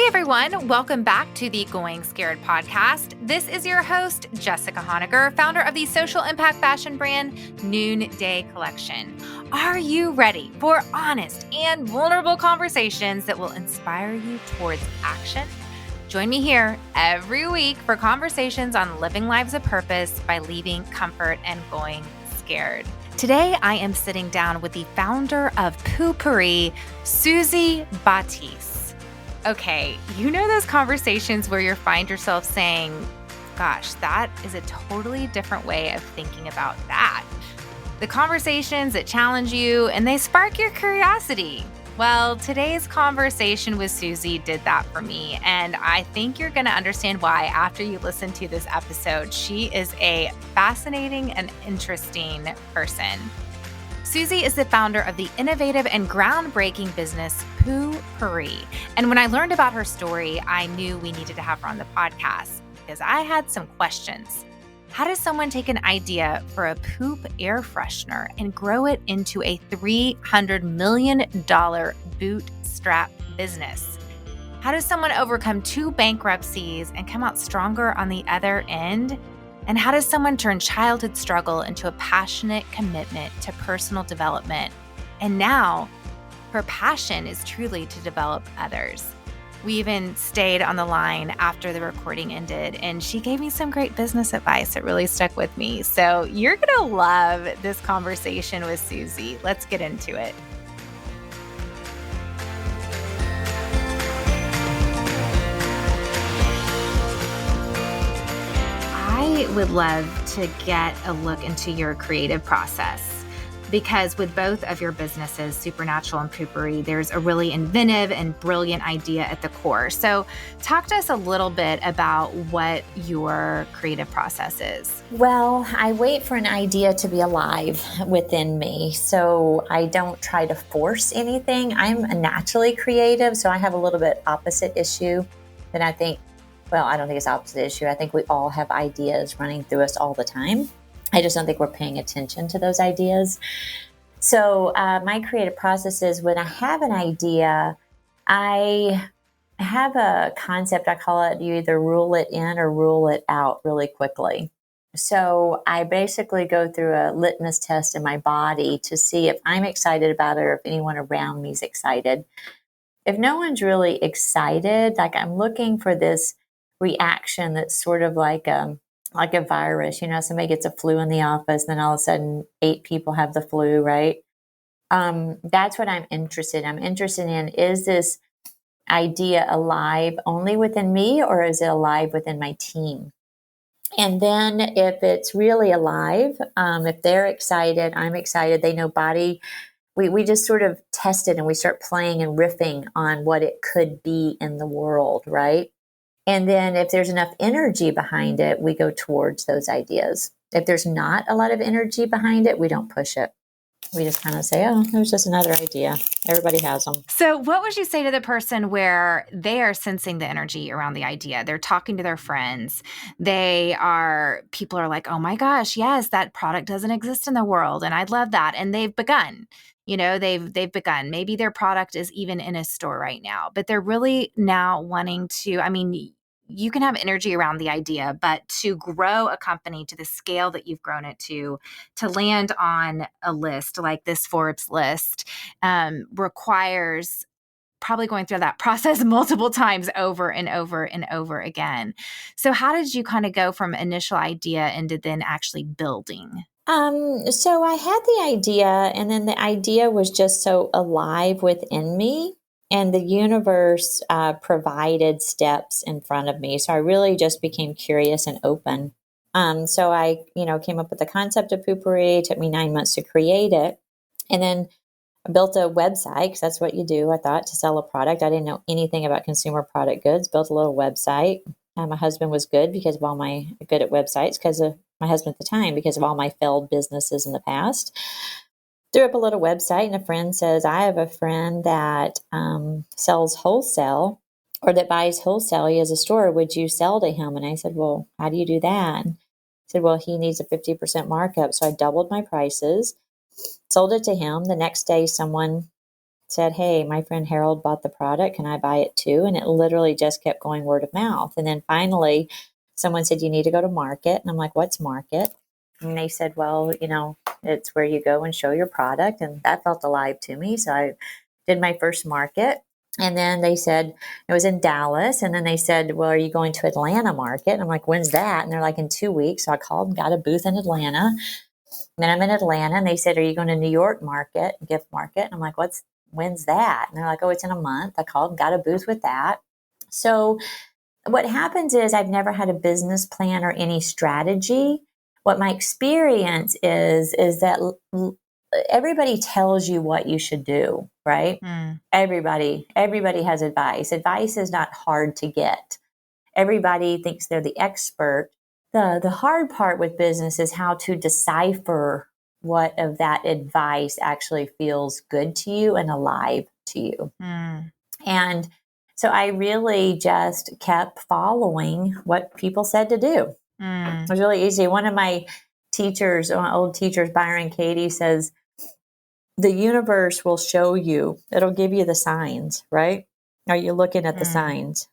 everyone. Welcome back to the Going Scared podcast. This is your host, Jessica Honegger, founder of the social impact fashion brand Noonday Collection. Are you ready for honest and vulnerable conversations that will inspire you towards action? Join me here every week for conversations on living lives of purpose by leaving comfort and going scared. Today, I am sitting down with the founder of Poo-Pourri, Suzy Batiz. Okay, you know those conversations where you find yourself saying, gosh, that is a totally different way of thinking about that. The conversations that challenge you and they spark your curiosity. Well, today's conversation with Suzy did that for me, and I think you're going to understand why after you listen to this episode. She is a fascinating and interesting person. Suzy is the founder of the innovative and groundbreaking business Poo-Pourri. And when I learned about her story, I knew we needed to have her on the podcast because I had some questions. How does someone take an idea for a poop air freshener and grow it into a $300 million bootstrap business? How does someone overcome 2 bankruptcies and come out stronger on the other end? And how does someone turn childhood struggle into a passionate commitment to personal development? And now her passion is truly to develop others. We even stayed on the line after the recording ended, and she gave me some great business advice that really stuck with me. So you're going to love this conversation with Suzy. Let's get into it. I would love to get a look into your creative process because with both of your businesses, Supernatural and Poo-Pourri, there's a really inventive and brilliant idea at the core. So talk to us a little bit about what your creative process is. Well, I wait for an idea to be alive within me. So I don't try to force anything. I'm naturally creative, so I have a little bit opposite issue that I think, well, I don't think it's opposite issue. I think we all have ideas running through us all the time. I just don't think we're paying attention to those ideas. So my creative process is when I have an idea, I have a concept, I call it, you either rule it in or rule it out really quickly. So I basically go through a litmus test in my body to see if I'm excited about it or if anyone around me is excited. If no one's really excited, like I'm looking for this reaction that's sort of like a virus. You know, somebody gets a flu in the office, then all of a sudden 8 people have the flu, right? That's what I'm interested in. I'm interested in, is this idea alive only within me or is it alive within my team? And then if it's really alive, if they're excited, I'm excited, they know body, we just sort of test it and we start playing and riffing on what it could be in the world, right? And then if there's enough energy behind it, we go towards those ideas. If there's not a lot of energy behind it, we don't push it. We just kind of say, oh, there's just another idea. Everybody has them. So what would you say to the person where they are sensing the energy around the idea? They're talking to their friends. People are like, oh my gosh, yes, that product doesn't exist in the world. And I'd love that. And they've begun. You know, they've begun. Maybe their product is even in a store right now, but they're really now wanting to, you can have energy around the idea, but to grow a company to the scale that you've grown it to land on a list like this Forbes list, requires probably going through that process multiple times over and over and over again. So how did you kind of go from initial idea into then actually building? So I had the idea, and then the idea was just so alive within me, and the universe provided steps in front of me. So I really just became curious and open. So I, came up with the concept of Poo-Pourri. It took me 9 months to create it, and then I built a website because that's what you do. I thought, to sell a product. I didn't know anything about consumer product goods. Built a little website. My husband was good because of all my good at websites because of my husband at the time, because of all my failed businesses in the past. Threw up a little website, and a friend says, I have a friend that sells wholesale or that buys wholesale. He has a store. Would you sell to him? And I said, well, how do you do that? He said, well, he needs a 50% markup. So I doubled my prices, sold it to him. The next day, someone said, hey, my friend Harold bought the product. Can I buy it too? And it literally just kept going word of mouth. And then finally, someone said, you need to go to market. And I'm like, what's market? And they said, well, it's where you go and show your product. And that felt alive to me. So I did my first market. And then they said, it was in Dallas. And then they said, well, are you going to Atlanta market? And I'm like, when's that? And they're like, in 2 weeks. So I called and got a booth in Atlanta. And then I'm in Atlanta and they said, are you going to New York market, gift market? And I'm like, when's that? And they're like, oh, it's in a month. I called and got a booth with that. So what happens is I've never had a business plan or any strategy. What my experience is that everybody tells you what you should do, right? Everybody has advice. Advice is not hard to get. Everybody thinks they're the expert. The hard part with business is how to decipher what of that advice actually feels good to you and alive to you. And so I really just kept following what people said to do. It was really easy. One of my teachers, my old teachers, Byron Katie, says, the universe will show you. It'll give you the signs, right? Are you looking at the signs?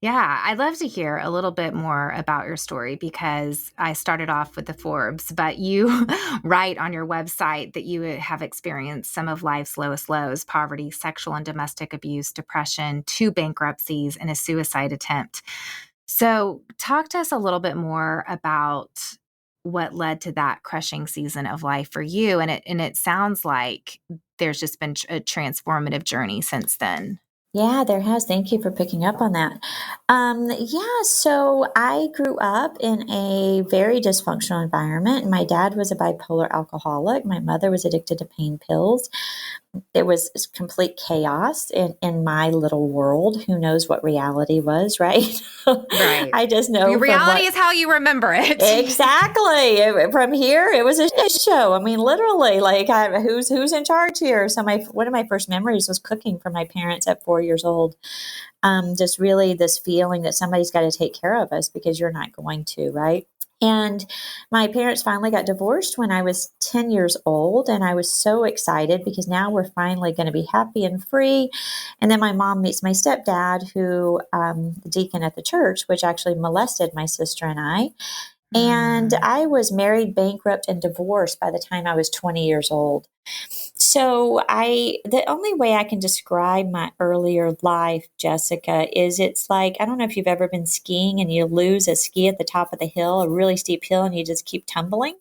Yeah, I'd love to hear a little bit more about your story because I started off with the Forbes, but you write on your website that you have experienced some of life's lowest lows: poverty, sexual and domestic abuse, depression, 2 bankruptcies, and a suicide attempt. So talk to us a little bit more about what led to that crushing season of life for you. And it sounds like there's just been a transformative journey since then. Yeah, there has. Thank you for picking up on that. So I grew up in a very dysfunctional environment. My dad was a bipolar alcoholic. My mother was addicted to pain pills. It was complete chaos in my little world. Who knows what reality was, right? Right. I just know reality is how you remember it. Exactly. From here, it was a show. I mean, literally, like, who's in charge here? So one of my first memories was cooking for my parents at 4 years old. Just really this feeling that somebody's got to take care of us because you're not going to, right? And my parents finally got divorced when I was 10 years old. And I was so excited because now we're finally going to be happy and free. And then my mom meets my stepdad, who, the deacon at the church, which actually molested my sister and I. And I was married, bankrupt, and divorced by the time I was 20 years old. So the only way I can describe my earlier life, Jessica, is it's like, I don't know if you've ever been skiing and you lose a ski at the top of the hill, a really steep hill, and you just keep tumbling.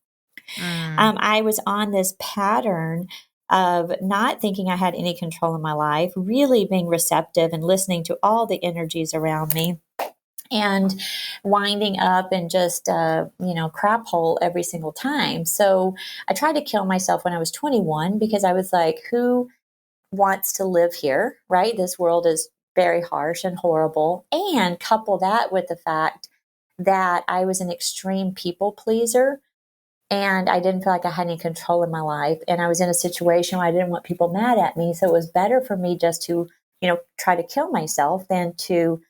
I was on this pattern of not thinking I had any control in my life, really being receptive and listening to all the energies around me, and winding up and just, crap hole every single time. So I tried to kill myself when I was 21 because I was like, who wants to live here, right? This world is very harsh and horrible. And couple that with the fact that I was an extreme people pleaser and I didn't feel like I had any control in my life. And I was in a situation where I didn't want people mad at me. So it was better for me just to, try to kill myself than to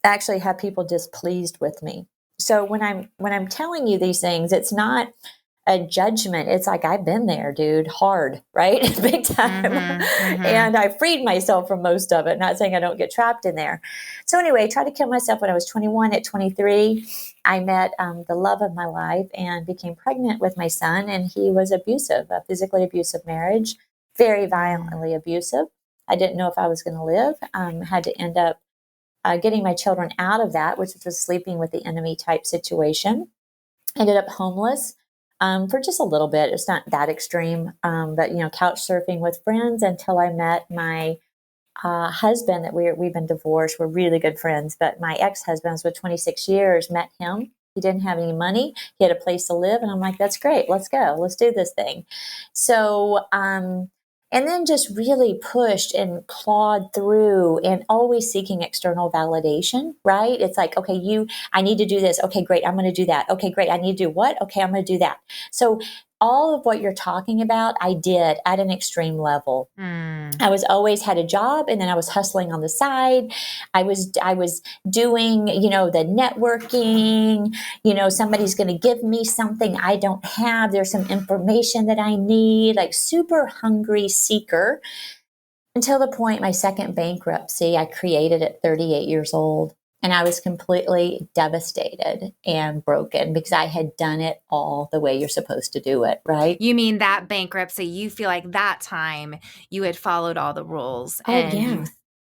actually have people displeased with me. So when I'm telling you these things, it's not a judgment. It's like, I've been there, dude, hard, right? Big time. And I freed myself from most of it. Not saying I don't get trapped in there. So anyway, I tried to kill myself when I was 21. At 23, I met the love of my life and became pregnant with my son. And he was abusive, a physically abusive marriage, very violently abusive. I didn't know if I was going to live. Had to end up getting my children out of that, which was sleeping with the enemy type situation. Ended up homeless for just a little bit. It's not that extreme, but couch surfing with friends until I met my husband. That we've been divorced. We're really good friends, but my ex-husband was with 26 years. Met him. He didn't have any money. He had a place to live, and I'm like, that's great. Let's go. Let's do this thing. So, and then just really pushed and clawed through and always seeking external validation, right? It's like, okay, I need to do this. Okay, great. I'm going to do that. Okay, great. I need to do what? Okay, I'm going to do that. So all of what you're talking about, I did at an extreme level. I was always had a job, and then I was hustling on the side. I was doing, the networking, somebody's going to give me something I don't have. There's some information that I need, like super hungry seeker. until the point my second bankruptcy, I created at 38 years old. And I was completely devastated and broken because I had done it all the way you're supposed to do it, right? You mean that bankruptcy, you feel like that time you had followed all the rules Oh, and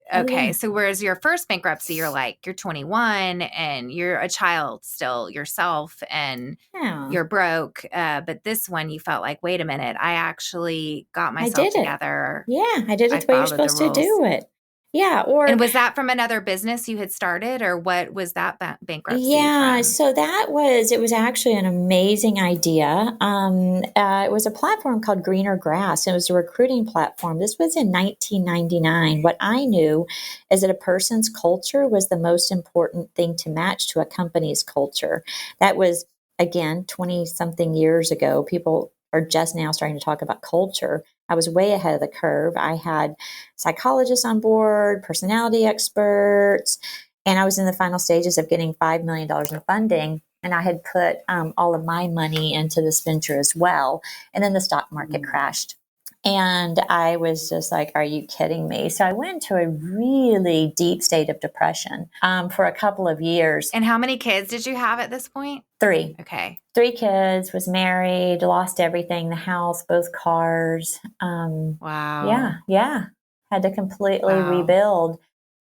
yeah. okay. Yeah. So whereas your first bankruptcy, you're like, you're 21 and you're a child still yourself and Yeah. you're broke. But this one you felt like, wait a minute, I actually got I myself did it. together. Yeah. I did I it the way you're followed the supposed to rules. do it. Yeah. Or And was that from another business you had started or what was that bankruptcy yeah, from? so it was actually an amazing idea. It was a platform called Greener Grass. It was a recruiting platform. This was in 1999. What I knew is that a person's culture was the most important thing to match to a company's culture. That was, again, 20 something years ago. People are just now starting to talk about culture. I was way ahead of the curve. I had psychologists on board, personality experts, and I was in the final stages of getting $5 million in funding. And I had put all of my money into this venture as well. And then the stock market crashed. And I was just like, are you kidding me? So I went into a really deep state of depression for a couple of years. And how many kids did you have at this point? 3. Okay. 3 kids, was married, lost everything, the house, both cars. Wow. Yeah. Had to completely rebuild.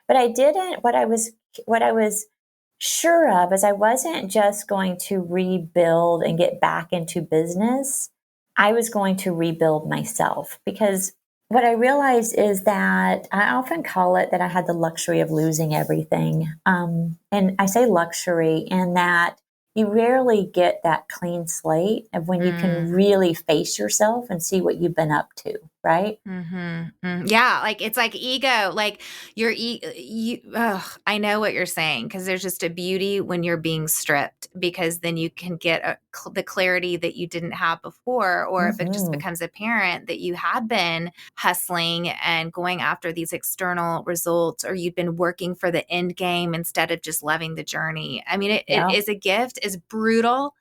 But I didn't, what I was sure of is I wasn't just going to rebuild and get back into business. I was going to rebuild myself because what I realized is that I often call it that I had the luxury of losing everything. And I say luxury in that you rarely get that clean slate of when you can really face yourself and see what you've been up to, right? Yeah, like it's like ego, like I know what you're saying because there's just a beauty when you're being stripped because then you can get the clarity that you didn't have before, or if it just becomes apparent that you had been hustling and going after these external results, or you've been working for the end game instead of just loving the journey. I mean, it is a gift, it's brutal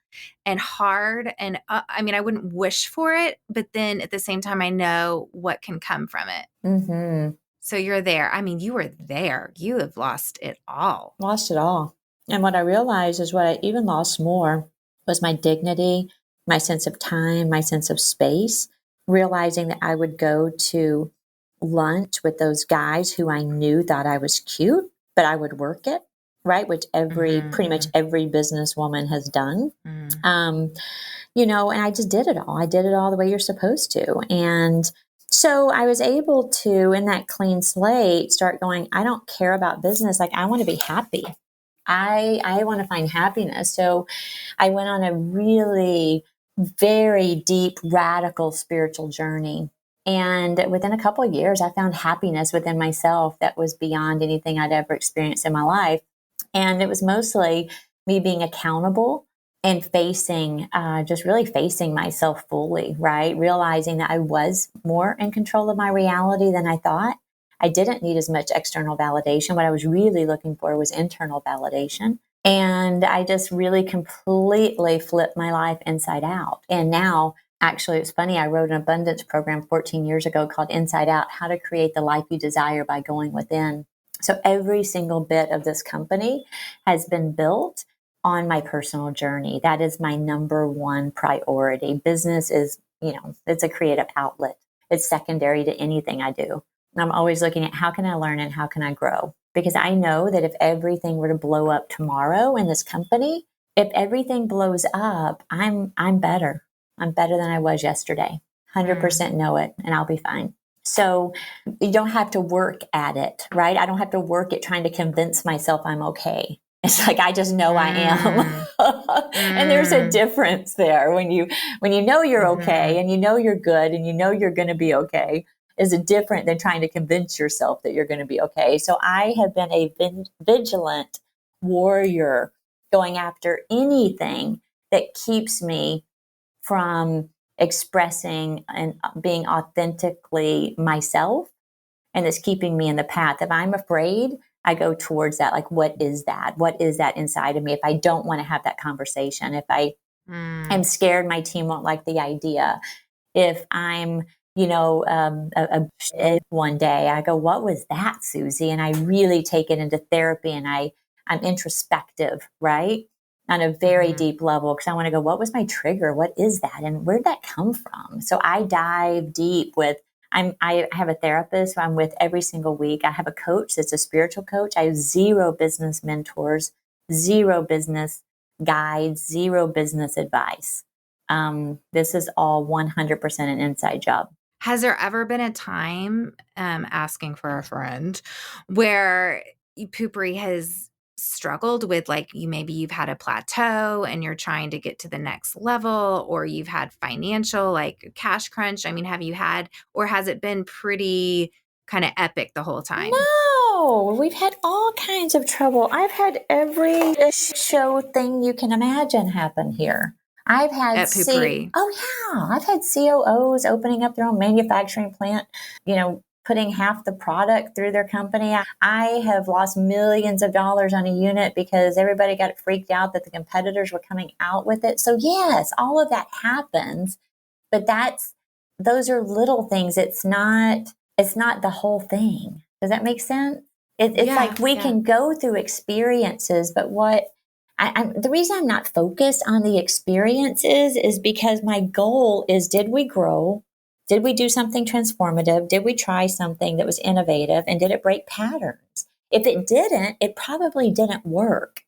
and hard. And I mean, I wouldn't wish for it, but then at the same time, I know what can come from it. So you're there. I mean, you were there. You have lost it all. Lost it all. And what I realized is what I even lost more was my dignity, my sense of time, my sense of space, realizing that I would go to lunch with those guys who I knew thought I was cute, but I would work it, right? Which pretty much every businesswoman has done. And I just did it all. I did it all the way you're supposed to. And so I was able to, in that clean slate, start going, I don't care about business. Like, I want to be happy. I want to find happiness. So I went on a really very deep, radical spiritual journey. And within a couple of years, I found happiness within myself that was beyond anything I'd ever experienced in my life. And it was mostly me being accountable and just really facing myself fully, right? Realizing that I was more in control of my reality than I thought. I didn't need as much external validation. What I was really looking for was internal validation. And I just really completely flipped my life inside out. And now, actually, it's funny, I wrote an abundance program 14 years ago called Inside Out, How to Create the Life You Desire by Going Within. So every single bit of this company has been built on my personal journey. That is my number one priority. Business is, it's a creative outlet. It's secondary to anything I do. And I'm always looking at how can I learn and how can I grow? Because I know that if everything were to blow up tomorrow in this company, if everything blows up, I'm better. I'm better than I was yesterday. 100% know it, and I'll be fine. So you don't have to work at it, right? I don't have to work at trying to convince myself I'm okay. It's like, I just know I am. And there's a difference there when you know you're okay and you know you're good and you know you're going to be okay, is different than trying to convince yourself that you're going to be okay. So I have been a vigilant warrior going after anything that keeps me from expressing and being authentically myself, and it's keeping me in the path. If I'm afraid, I go towards that. Like, what is that? What is that inside of me? If I don't want to have that conversation, if I am scared my team won't like the idea, if I'm one day. I go, what was that, Susie? And I really take it into therapy, and I'm introspective, right? On a very deep level, because I want to go, what was my trigger? What is that? And where'd that come from? So I dive deep with, I have a therapist who I'm with every single week. I have a coach that's a spiritual coach. I have zero business mentors, zero business guides, zero business advice. This is all 100% an inside job. Has there ever been a time, asking for a friend, where Poo-Pourri has struggled with, like, maybe you've had a plateau and you're trying to get to the next level, or you've had financial, like, cash crunch? I mean, have you had, or has it been pretty kind of epic the whole time? No, we've had all kinds of trouble. I've had every show thing you can imagine happen here. I've had At Poo-Pourri. I've had COOs opening up their own manufacturing plant, putting half the product through their company. I have lost millions of dollars on a unit because everybody got freaked out that the competitors were coming out with it. So yes, all of that happens, but those are little things. It's not the whole thing. Does that make sense? It's like we can go through experiences, but the reason I'm not focused on the experiences is because my goal is, did we grow? Did we do something transformative? Did we try something that was innovative? And did it break patterns? If it didn't, it probably didn't work.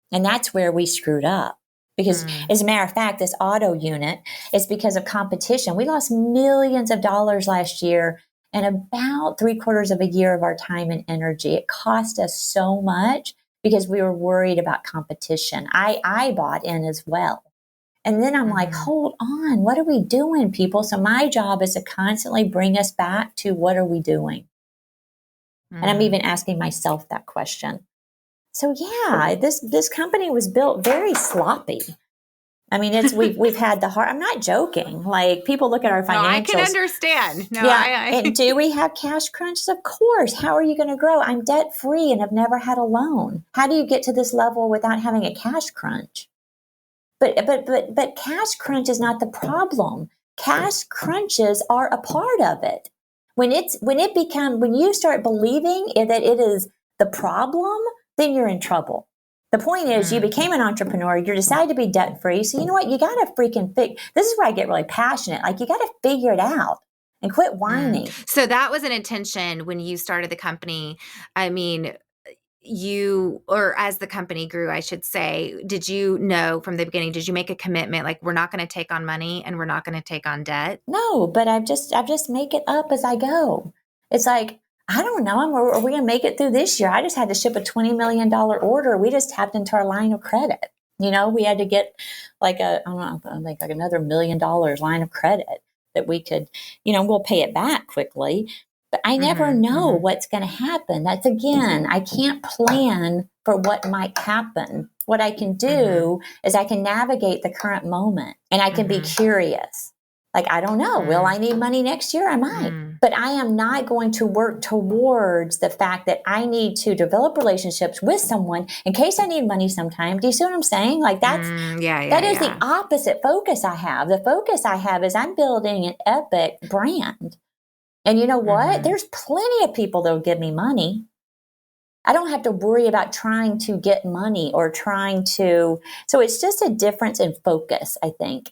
And that's where we screwed up. Because as a matter of fact, this auto unit is because of competition. We lost millions of dollars last year and about 3/4 of a year of our time and energy. It cost us so much because we were worried about competition. I bought in as well. And then I'm like, hold on, what are we doing, people? So my job is to constantly bring us back to, what are we doing? And I'm even asking myself that question. So yeah, this company was built very sloppy. I mean, we've had the hard. I'm not joking. Like, people look at our financials. No, I can understand. No, yeah. And do we have cash crunches? Of course. How are you going to grow? I'm debt free and I've never had a loan. How do you get to this level without having a cash crunch? But cash crunch is not the problem. Cash crunches are a part of it. When you start believing that it is the problem, then you're in trouble. The point is, you became an entrepreneur, you decided to be debt free. So you know what? You got to freaking this is where I get really passionate. Like, you got to figure it out and quit whining. So that was an intention when you started the company. I mean, or as the company grew, I should say, did you know from the beginning, did you make a commitment, like, we're not going to take on money and we're not going to take on debt? No, but I've just make it up as I go. It's like, I don't know. Are we going to make it through this year? I just had to ship a $20 million order. We just tapped into our line of credit. We had to get like another $1 million line of credit that we could, we'll pay it back quickly. But I never know what's going to happen. That's, again, I can't plan for what might happen. What I can do is I can navigate the current moment, and I can be curious. Like, I don't know, will I need money next year? I might. But I am not going to work towards the fact that I need to develop relationships with someone in case I need money sometime. Do you see what I'm saying? Like, that is the opposite focus I have. The focus I have is I'm building an epic brand. And you know what? There's plenty of people that will give me money. I don't have to worry about trying to get money or so it's just a difference in focus, I think.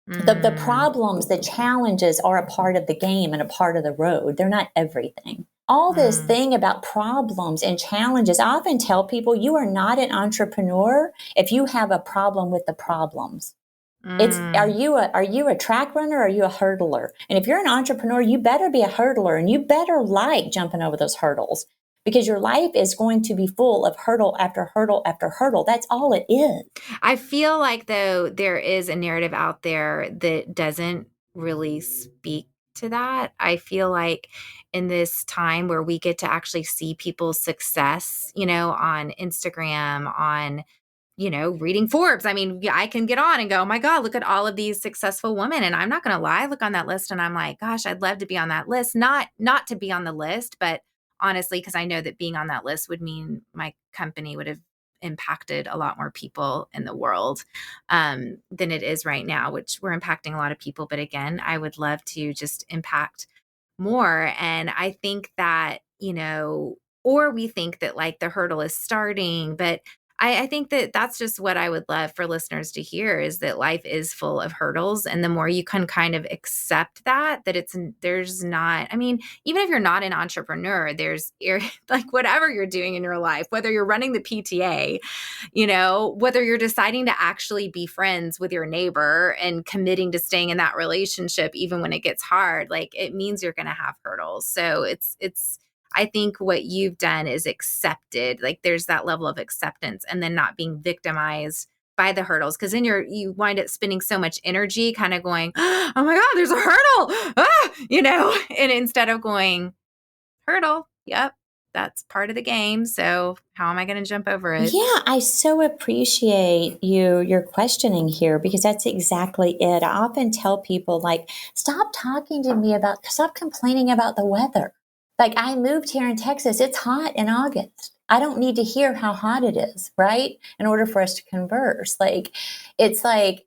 The problems, the challenges are a part of the game and a part of the road. They're not everything. All this thing about problems and challenges, I often tell people, you are not an entrepreneur if you have a problem with the problems. Are you a track runner or are you a hurdler? And if you're an entrepreneur, you better be a hurdler, and you better like jumping over those hurdles, because your life is going to be full of hurdle after hurdle after hurdle. That's all it is. I feel like, though, there is a narrative out there that doesn't really speak to that. I feel like in this time where we get to actually see people's success, on Instagram, on reading Forbes. I mean, I can get on and go, oh my God, look at all of these successful women. And I'm not going to lie, I look on that list and I'm like, gosh, I'd love to be on that list. Not to be on the list, but honestly, because I know that being on that list would mean my company would have impacted a lot more people in the world than it is right now, which we're impacting a lot of people. But again, I would love to just impact more. And I think that, or we think that like the hurdle is starting, but I think that that's just what I would love for listeners to hear is that life is full of hurdles. And the more you can kind of accept that there's not, I mean, even if you're not an entrepreneur, there's like whatever you're doing in your life, whether you're running the PTA, whether you're deciding to actually be friends with your neighbor and committing to staying in that relationship, even when it gets hard, like it means you're going to have hurdles. So I think what you've done is accepted, like there's that level of acceptance and then not being victimized by the hurdles. Cause then you wind up spending so much energy kind of going, oh my God, there's a hurdle, and instead of going hurdle, yep, that's part of the game. So how am I going to jump over it? Yeah, I so appreciate your questioning here because that's exactly it. I often tell people like, stop complaining about the weather. Like I moved here in Texas, it's hot in August. I don't need to hear how hot it is, right? In order for us to converse. Like, it's like,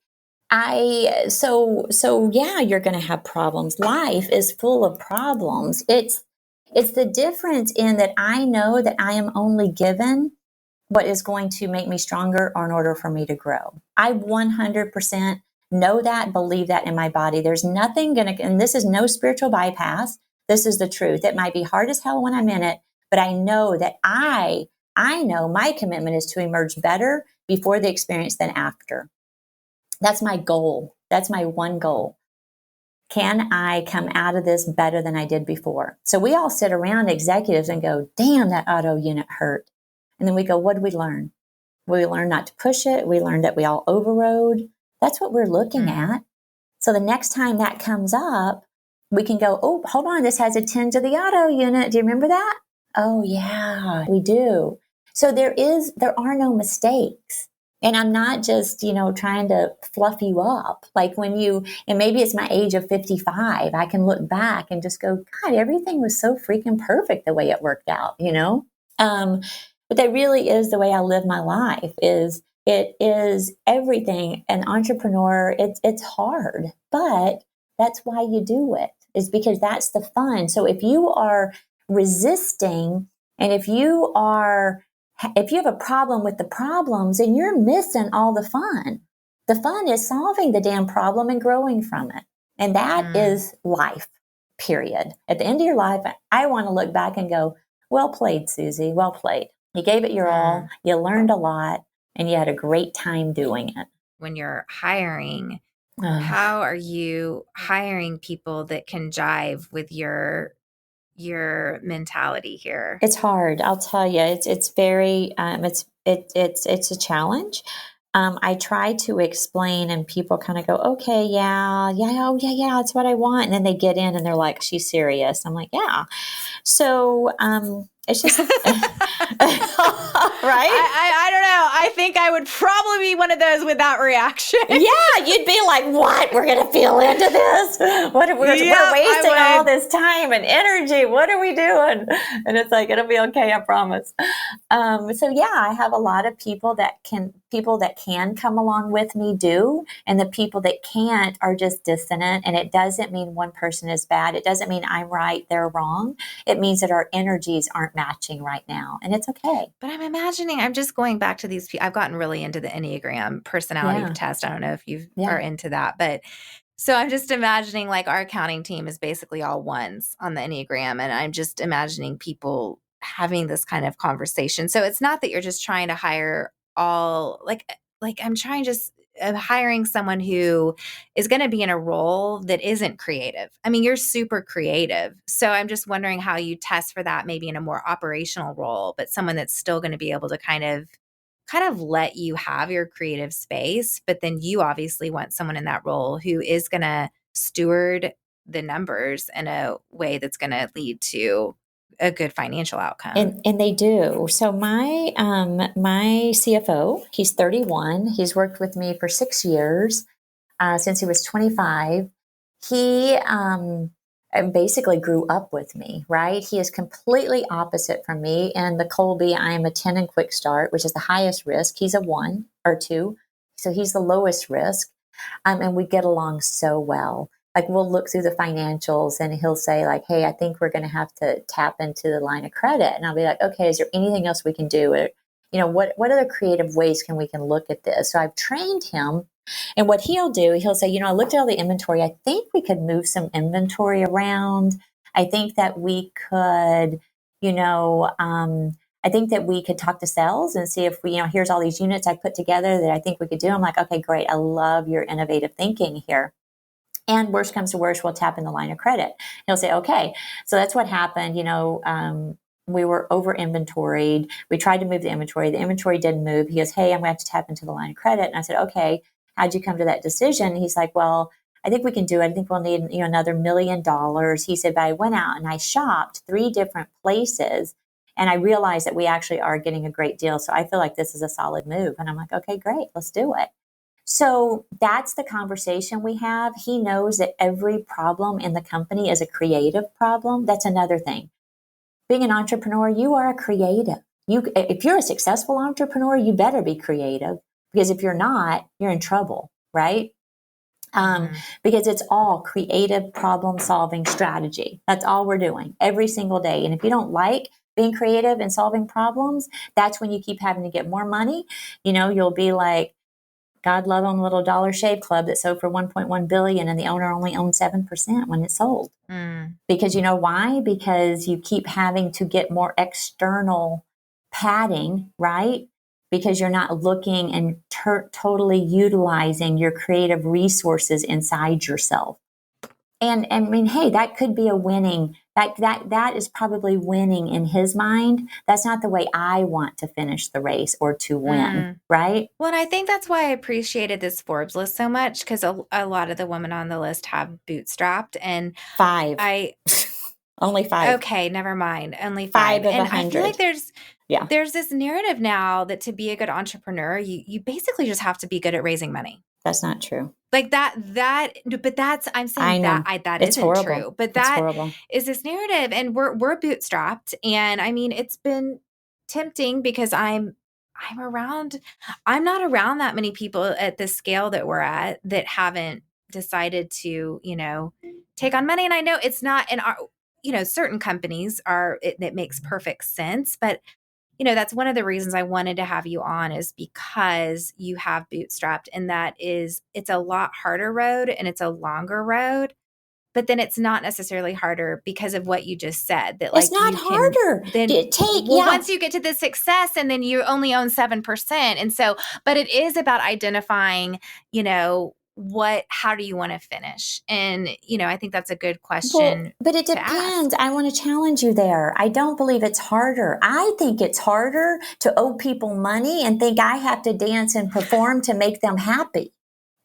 so yeah, you're going to have problems. Life is full of problems. It's the difference in that I know that I am only given what is going to make me stronger or in order for me to grow. I 100% know that, believe that in my body. There's nothing and this is no spiritual bypass. This is the truth. It might be hard as hell when I'm in it, but I know that I know my commitment is to emerge better before the experience than after. That's my goal. That's my one goal. Can I come out of this better than I did before? So we all sit around executives and go, damn, that auto unit hurt. And then we go, what did we learn? We learned not to push it. We learned that we all overrode. That's what we're looking at. So the next time that comes up, we can go, oh, hold on, this has a tinge of the auto unit. Do you remember that? Oh, yeah, we do. So there are no mistakes. And I'm not just, trying to fluff you up. Like and maybe it's my age of 55, I can look back and just go, God, everything was so freaking perfect the way it worked out, But that really is the way I live my life. It is everything. An entrepreneur, it's hard, but that's why you do it, is because that's the fun. So if you are resisting and if you have a problem with the problems, then you're missing all the fun. The fun is solving the damn problem and growing from it. And that is life, period. At the end of your life, I want to look back and go, well played, Suzy, well played. You gave it your all, you learned a lot, and you had a great time doing it. When you're hiring, how are you hiring people that can jive with your mentality here? It's hard. I'll tell you, it's very, it's a challenge. I try to explain and people kind of go, okay, yeah, that's what I want. And then they get in and they're like, she's serious. I'm like, yeah. So, it's just, right? I don't know. I think I would probably be one of those with that reaction. Yeah, you'd be like, what? We're going to feel into this? We're wasting all this time and energy. What are we doing? And it's like, it'll be okay, I promise. So yeah, I have a lot of people that can come along with me do, and the people that can't are just dissonant. And it doesn't mean one person is bad. It doesn't mean I'm right, they're wrong. It means that our energies aren't matching right now, and it's okay. But I'm just going back to these people. I've gotten really into the Enneagram personality test. I don't know if you are into that, but so I'm just imagining like our accounting team is basically all ones on the Enneagram, and I'm just imagining people having this kind of conversation. So it's not that you're just trying to hire all like I'm trying just hiring someone who is going to be in a role that isn't creative. I mean, you're super creative. So I'm just wondering how you test for that, maybe in a more operational role, but someone that's still going to be able to kind of let you have your creative space. But then you obviously want someone in that role who is going to steward the numbers in a way that's going to lead to a good financial outcome. And they do. So my CFO, he's 31. He's worked with me for 6 years, since he was 25. He and basically grew up with me, right? He is completely opposite from me. And the Colby, I am a 10 and quick start, which is the highest risk. He's a 1 or 2. So he's the lowest risk. And we get along so well. Like we'll look through the financials and he'll say like, hey, I think we're going to have to tap into the line of credit. And I'll be like, okay, is there anything else we can do? Or, what other creative ways we can look at this? So I've trained him. And what he'll do, he'll say, I looked at all the inventory. I think we could move some inventory around. I think that we could, I think that we could talk to sales and see if we, here's all these units I put together that I think we could do. I'm like, okay, great. I love your innovative thinking here. And worst comes to worst, we'll tap in the line of credit. He'll say, okay. So that's what happened. We were over inventoried. We tried to move the inventory. The inventory didn't move. He goes, hey, I'm going to have to tap into the line of credit. And I said, okay, how'd you come to that decision? He's like, well, I think we can do it. I think we'll need, another $1 million. He said, but I went out and I shopped 3 different places and I realized that we actually are getting a great deal. So I feel like this is a solid move. And I'm like, okay, great, let's do it. So that's the conversation we have. He knows that every problem in the company is a creative problem. That's another thing. Being an entrepreneur, you are a creative. If you're a successful entrepreneur, you better be creative, because if you're not, you're in trouble, right? Because it's all creative problem solving strategy. That's all we're doing every single day. And if you don't like being creative and solving problems, that's when you keep having to get more money. You'll be like, God love them, little Dollar Shave Club that sold for $1.1 billion and the owner only owned 7% when it sold. Because you know why? Because you keep having to get more external padding, right? Because you're not looking and totally utilizing your creative resources inside yourself. And I mean, hey, that could be a winning, that is probably winning in his mind. That's not the way I want to finish the race or to win, right? Well, and I think that's why I appreciated this Forbes list so much, because a lot of the women on the list have bootstrapped, and 5. Only 5. Okay, never mind. Only 5 5. of And 100. I feel like there's this narrative now that to be a good entrepreneur, you basically just have to be good at raising money. That's not true. Like but that's, I'm saying that it's isn't horrible. true. But that is this narrative, and we're bootstrapped. And I mean, it's been tempting because I'm not around that many people at the scale that we're at that haven't decided to, take on money. And I know it's not in our, certain companies it makes perfect sense, but that's one of the reasons I wanted to have you on, is because you have bootstrapped, and it's a lot harder road and it's a longer road, but then it's not necessarily harder because of what you just said, that like it's not harder. Once you get to the success, and then you only own 7%. And so, but it is about identifying, how do you want to finish? And, I think that's a good question. But it depends. I want to challenge you there. I don't believe it's harder. I think it's harder to owe people money and think I have to dance and perform to make them happy.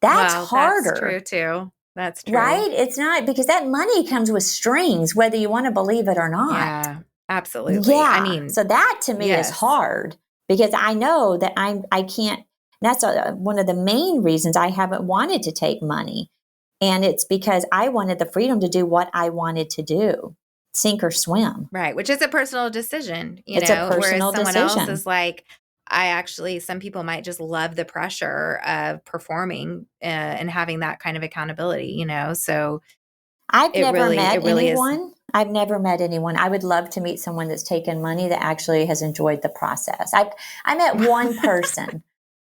That's harder. That's true too. That's true. Right? It's not, because that money comes with strings, whether you want to believe it or not. Yeah, absolutely. Yeah. I mean, so that to me is hard, because I know that I can't. That's one of the main reasons I haven't wanted to take money. And it's because I wanted the freedom to do what I wanted to do, sink or swim. Right. Which is a personal decision, it's a personal whereas someone decision. else is like, some people might just love the pressure of performing and having that kind of accountability, so. I've never met anyone. I've never met anyone. I would love to meet someone that's taken money that actually has enjoyed the process. I met one person.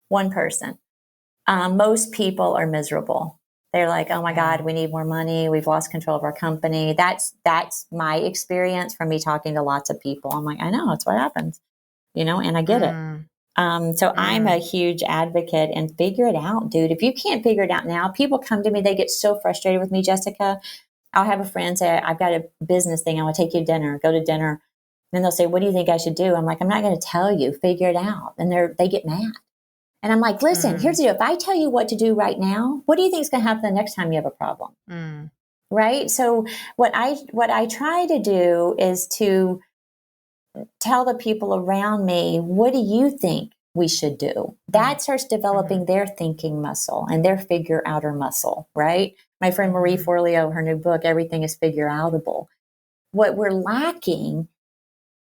One person. Most people are miserable. They're like, oh my God, we need more money. We've lost control of our company. That's my experience from me talking to lots of people. I'm like, I know, that's what happens, and I get it. So I'm a huge advocate, and figure it out, dude. If you can't figure it out now, people come to me, they get so frustrated with me, Jessica. I'll have a friend say, I've got a business thing. I want to take you to dinner, go to dinner. And they'll say, what do you think I should do? I'm like, I'm not going to tell you, figure it out. And they get mad. And I'm like, listen, here's the deal. If I tell you what to do right now, what do you think is going to happen the next time you have a problem? Right? So what I try to do is to tell the people around me, what do you think we should do. That starts developing their thinking muscle and their figure outer muscle, right? My friend Marie Forleo, her new book, Everything is Figure Outable. What we're lacking,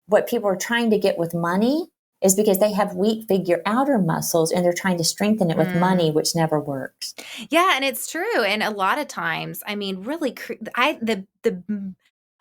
what people are trying to get with money, is because they have weak figure outer muscles and they're trying to strengthen it with money, which never works. Yeah, and it's true. And a lot of times, I mean, really,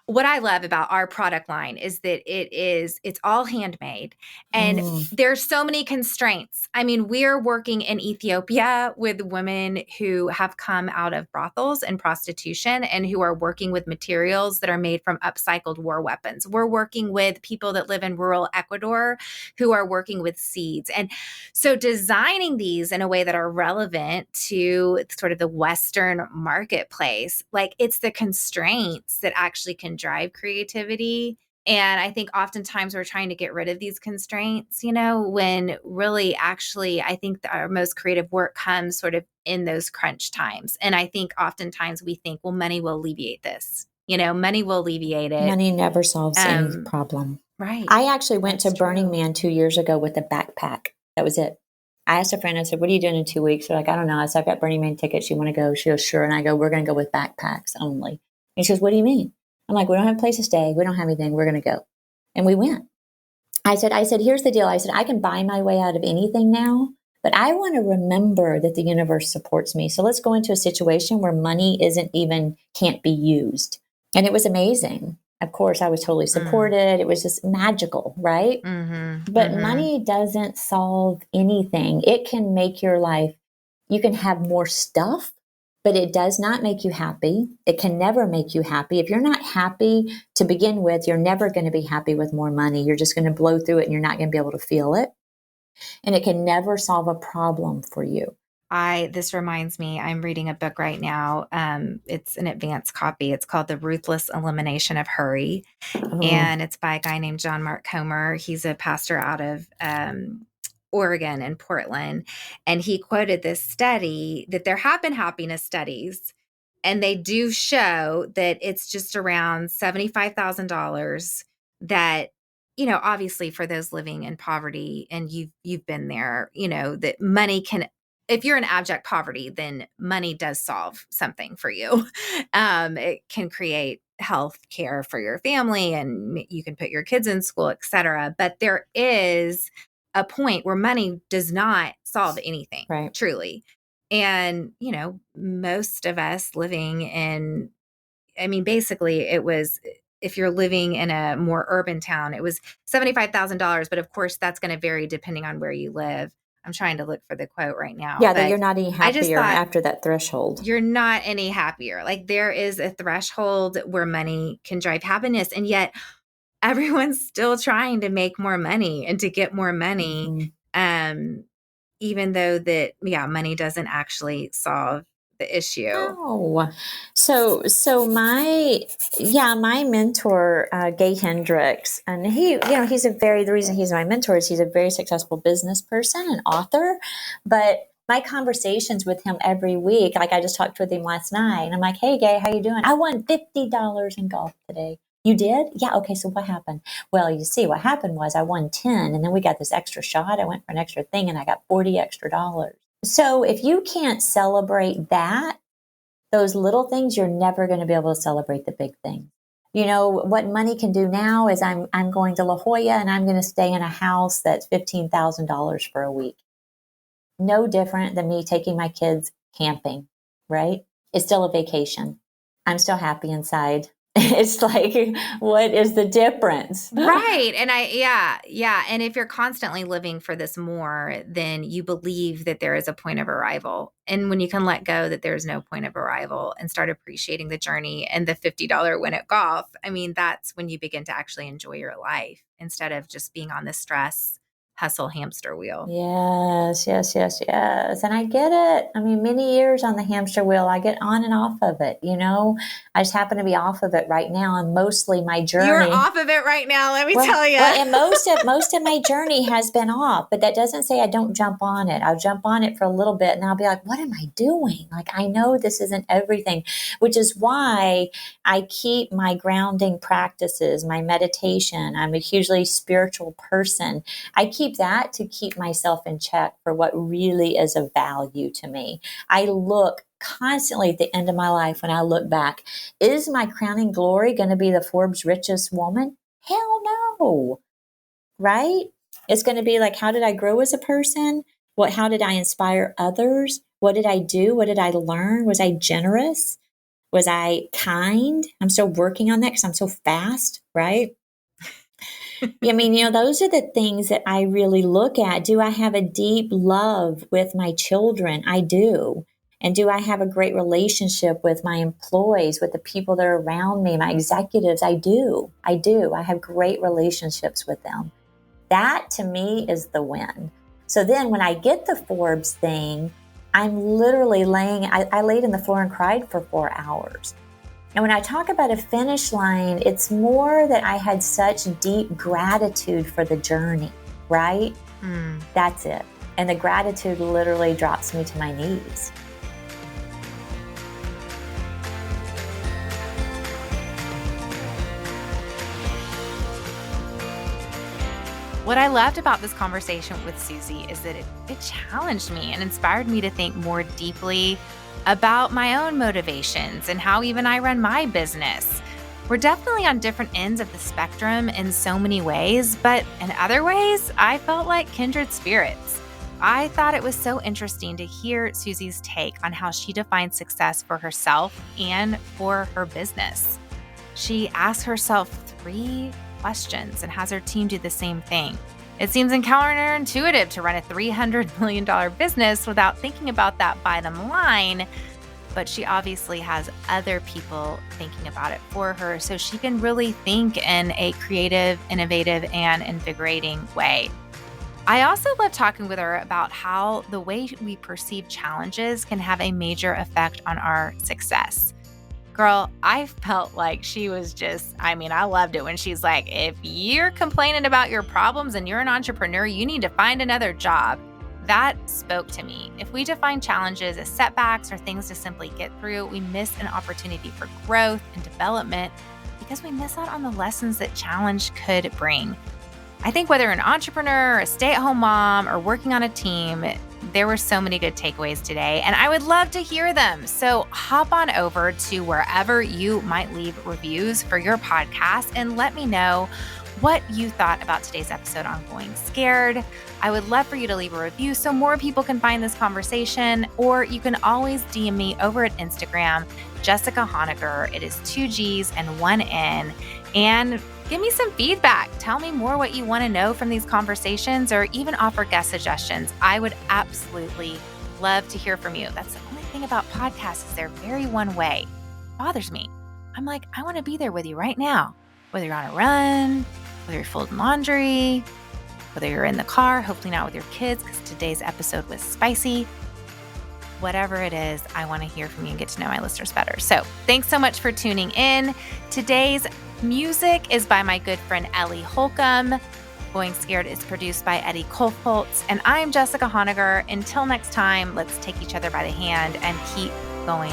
what I love about our product line is that it's all handmade and there's so many constraints. I mean, we're working in Ethiopia with women who have come out of brothels and prostitution and who are working with materials that are made from upcycled war weapons. We're working with people that live in rural Ecuador who are working with seeds. And so designing these in a way that are relevant to sort of the Western marketplace, like it's the constraints that actually can drive creativity. And I think oftentimes we're trying to get rid of these constraints, when really actually I think our most creative work comes sort of in those crunch times. And I think oftentimes we think, well, money will alleviate this. Money will alleviate it. Money never solves any problem. Right. I actually went to Burning Man 2 years ago with a backpack. That was it. I asked a friend, I said, what are you doing in 2 weeks? They're like, I don't know. I said, I've got Burning Man tickets. You want to go? She goes, sure. And I go, we're going to go with backpacks only. And she goes, what do you mean? I'm like, we don't have a place to stay. We don't have anything. We're going to go. And we went. I said, here's the deal. I said, I can buy my way out of anything now, but I want to remember that the universe supports me. So let's go into a situation where money can't be used. And it was amazing. Of course, I was totally supported. It was just magical, right? But money doesn't solve anything. It can make your life, you can have more stuff, but it does not make you happy. It can never make you happy. If you're not happy to begin with, you're never going to be happy with more money. You're just going to blow through it and you're not going to be able to feel it. And it can never solve a problem for you. This reminds me, I'm reading a book right now. It's an advanced copy. It's called The Ruthless Elimination of Hurry. And it's by a guy named John Mark Comer. He's a pastor out of Oregon and Portland. And he quoted this study that there have been happiness studies, and they do show that it's just around $75,000 that, obviously for those living in poverty, and you've been there, that money can, if you're in abject poverty, then money does solve something for you. It can create health care for your family and you can put your kids in school, et cetera. But there is a point where money does not solve anything, right? Truly. And, most of us living in, basically it was, if you're living in a more urban town, it was $75,000. But of course, that's going to vary depending on where you live. I'm trying to look for the quote right now. Yeah, that you're not any happier after that threshold. You're not any happier. Like there is a threshold where money can drive happiness. And yet everyone's still trying to make more money and to get more money. Even though money doesn't actually solve the issue. Oh, so my mentor, Gay Hendricks, and the reason he's my mentor is he's a very successful business person and author, but my conversations with him every week, like I just talked with him last night, and I'm like, hey, Gay, how you doing? I won $50 in golf today. You did? Yeah. Okay. So what happened? Well, you see, what happened was I won 10 and then we got this extra shot. I went for an extra thing and I got $40 extra. So if you can't celebrate those little things, you're never going to be able to celebrate the big thing. What money can do now is I'm going to La Jolla and I'm going to stay in a house that's $15,000 for a week. No different than me taking my kids camping, right? It's still a vacation. I'm still happy inside. It's like, what is the difference? Right. And And if you're constantly living for this more, then you believe that there is a point of arrival. And when you can let go that there's no point of arrival and start appreciating the journey and the $50 win at golf, that's when you begin to actually enjoy your life instead of just being on the stress, hustle hamster wheel. Yes. And I get it. Many years on the hamster wheel, I get on and off of it. I just happen to be off of it right now. And mostly my journey. You're off of it right now. Let me tell you. And most of my journey has been off, but that doesn't say I don't jump on it. I'll jump on it for a little bit and I'll be like, what am I doing? Like, I know this isn't everything, which is why I keep my grounding practices, my meditation. I'm a hugely spiritual person. I keep keep that to keep myself in check for what really is of value to me. I look constantly at the end of my life when I look back. Is my crowning glory going to be the Forbes richest woman? Hell no. Right? It's going to be like, how did I grow as a person? How did I inspire others? What did I do? What did I learn? Was I generous? Was I kind? I'm still working on that because I'm so fast, right? I mean, those are the things that I really look at. Do I have a deep love with my children? I do. And do I have a great relationship with my employees, with the people that are around me, my executives? I do. I have great relationships with them. That to me is the win. So then when I get the Forbes thing, I'm literally I laid on the floor and cried for 4 hours. And when I talk about a finish line, it's more that I had such deep gratitude for the journey, right? That's it. And the gratitude literally drops me to my knees. What I loved about this conversation with Suzy is that it challenged me and inspired me to think more deeply about my own motivations and how even I run my business. We're definitely on different ends of the spectrum in so many ways, but in other ways, I felt like kindred spirits. I thought it was so interesting to hear Suzy's take on how she defines success for herself and for her business. She asks herself 3 questions and has her team do the same thing. It seems counterintuitive to run a $300 million business without thinking about that bottom line, but she obviously has other people thinking about it for her, so she can really think in a creative, innovative, and invigorating way. I also love talking with her about how the way we perceive challenges can have a major effect on our success. Girl, I felt like she was I loved it when she's like, if you're complaining about your problems and you're an entrepreneur, you need to find another job. That spoke to me. If we define challenges as setbacks or things to simply get through, we miss an opportunity for growth and development because we miss out on the lessons that challenge could bring. I think whether an entrepreneur, a stay-at-home mom, or working on a team, there were so many good takeaways today, and I would love to hear them. So hop on over to wherever you might leave reviews for your podcast and let me know what you thought about today's episode on Going Scared. I would love for you to leave a review so more people can find this conversation, or you can always DM me over at Instagram, Jessica Honegger. It is 2 G's and 1 N. And give me some feedback. Tell me more what you want to know from these conversations, or even offer guest suggestions. I would absolutely love to hear from you. That's the only thing about podcasts is they're very one way. It bothers me. I'm like, I want to be there with you right now, whether you're on a run, whether you're folding laundry, whether you're in the car, hopefully not with your kids because today's episode was spicy. Whatever it is, I want to hear from you and get to know my listeners better. So thanks so much for tuning in. Today's music is by my good friend Ellie Holcomb. Going Scared is produced by Eddie Kolfoltz, and I'm Jessica Honegger. Until next time, let's take each other by the hand and keep going